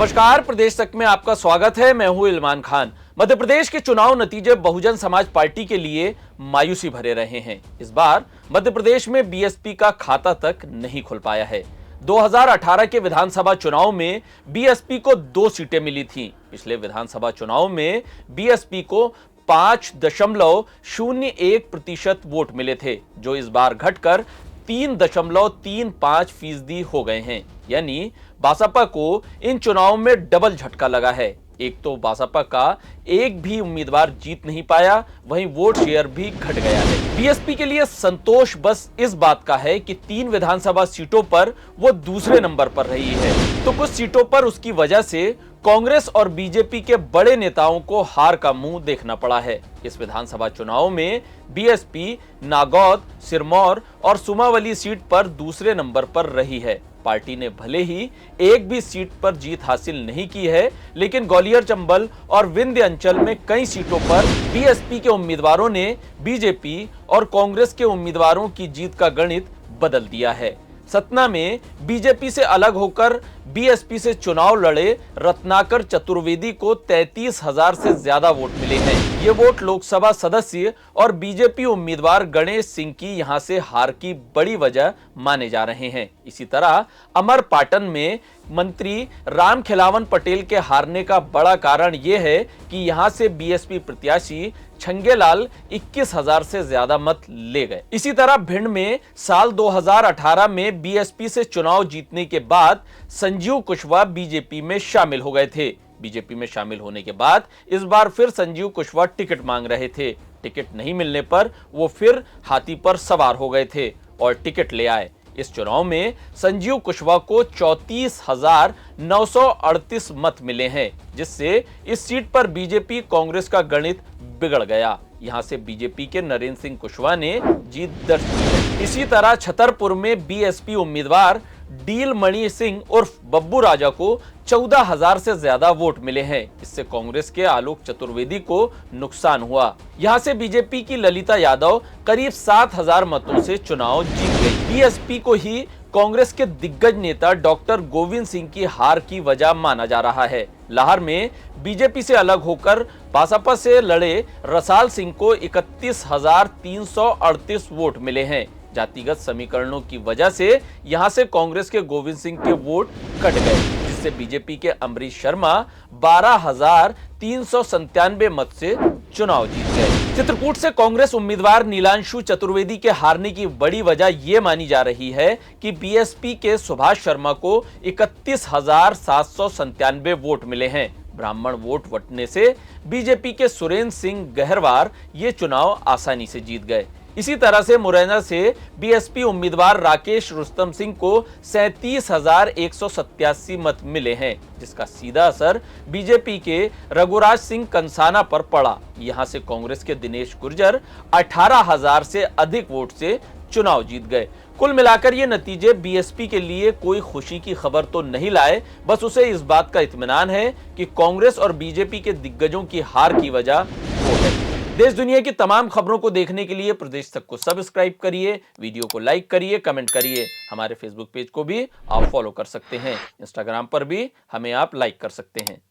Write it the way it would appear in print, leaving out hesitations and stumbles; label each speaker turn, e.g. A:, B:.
A: नमस्कार, प्रदेश तक में आपका स्वागत है। मैं हूं इल्मान खान। मध्य प्रदेश के चुनाव नतीजे बहुजन समाज पार्टी के लिए मायूसी भरे रहे हैं। इस बार मध्य प्रदेश में बीएसपी का खाता तक नहीं खुल पाया है। 2018 के विधानसभा चुनाव में बीएसपी को 2 सीटें मिली थीं। पिछले विधानसभा चुनाव में बीएसपी को 5.01% वोट मिले थे, जो इस बार घटकर 3.35% हो गए हैं। यानी बसपा को इन चुनावों में डबल झटका लगा है। एक तो बसपा का एक भी उम्मीदवार जीत नहीं पाया, वहीं वोट शेयर भी घट गया है। बीएसपी के लिए संतोष बस इस बात का है कि 3 विधानसभा सीटों पर वो दूसरे नंबर पर रही है, तो कुछ सीटों पर उसकी वजह से कांग्रेस और बीजेपी के बड़े नेताओं को हार का मुंह देखना पड़ा है। इस विधानसभा चुनाव में बीएसपी नागौद, सिरमौर और सुमावली सीट पर दूसरे नंबर पर रही है। पार्टी ने भले ही एक भी सीट पर जीत हासिल नहीं की है, लेकिन ग्वालियर, चंबल और विंध्य अंचल में कई सीटों पर बीएसपी के उम्मीदवारों ने बीजेपी और कांग्रेस के उम्मीदवारों की जीत का गणित बदल दिया है। सतना में बीजेपी से अलग होकर बीएसपी से चुनाव लड़े रत्नाकर चतुर्वेदी को 33,000 से ज्यादा वोट मिले हैं। ये वोट लोकसभा सदस्य और बीजेपी उम्मीदवार गणेश सिंह की यहां से हार की बड़ी वजह माने जा रहे हैं। इसी तरह अमरपाटन में मंत्री राम खिलावन पटेल के हारने का बड़ा कारण यह है कि यहां से बीएसपी प्रत्याशी छंगेलाल 21,000 से ज्यादा मत ले गए। इसी तरह भिंड में साल 2018 में बीएसपी से चुनाव जीतने के बाद संजीव कुशवाहा बीजेपी में शामिल हो गए थे। बीजेपी में शामिल होने के बाद इस बार फिर संजीव कुशवाहा टिकट मांग रहे थे। टिकट नहीं मिलने पर वो फिर हाथी पर सवार हो गए थे और टिकट ले आए। इस चुनाव में संजीव कुशवाहा को 34,938 मत मिले हैं, जिससे इस सीट पर बीजेपी कांग्रेस का गणित बिगड़ गया। यहां से बीजेपी के नरेंद्र सिंह कुशवाहा ने जीत दर्ज की है। इसी तरह छतरपुर में बीएसपी उम्मीदवार डील मणि सिंह उर्फ बब्बू राजा को 14,000 से ज्यादा वोट मिले हैं। इससे कांग्रेस के आलोक चतुर्वेदी को नुकसान हुआ। यहां से बीजेपी की ललिता यादव करीब 7,000 मतों से चुनाव जीत गई। बीएसपी को ही कांग्रेस के दिग्गज नेता डॉक्टर गोविंद सिंह की हार की वजह माना जा रहा है। लाहौर में बीजेपी से अलग होकर बसपा से लड़े रसाल सिंह को 31,338 वोट मिले हैं। जातिगत समीकरणों की वजह से यहां से कांग्रेस के गोविंद सिंह के वोट कट गए, जिससे बीजेपी के अमरीश शर्मा 12,397 मत से चुनाव जीत गए। चित्रकूट से कांग्रेस उम्मीदवार नीलांशु चतुर्वेदी के हारने की बड़ी वजह यह मानी जा रही है कि बीएसपी के सुभाष शर्मा को 31,797 वोट मिले हैं। ब्राह्मण वोट बंटने से बीजेपी के सुरेंद्र सिंह गहरवार ये चुनाव आसानी से जीत गए। इसी तरह से मुरैना से बीएसपी उम्मीदवार राकेश रुस्तम सिंह को 37,187 मत मिले हैं, जिसका सीधा असर बीजेपी के रघुराज सिंह कंसाना पर पड़ा। यहां से कांग्रेस के दिनेश गुर्जर 18,000 से अधिक वोट से चुनाव जीत गए। कुल मिलाकर ये नतीजे बीएसपी के लिए कोई खुशी की खबर तो नहीं लाए, बस उसे इस बात का इत्मीनान है कि कांग्रेस और बीजेपी के दिग्गजों की हार की वजह वो है। देश दुनिया की तमाम खबरों को देखने के लिए प्रदेश तक को सब्सक्राइब करिए, वीडियो को लाइक करिए, कमेंट करिए। हमारे फेसबुक पेज को भी आप फॉलो कर सकते हैं। इंस्टाग्राम पर भी हमें आप लाइक कर सकते हैं।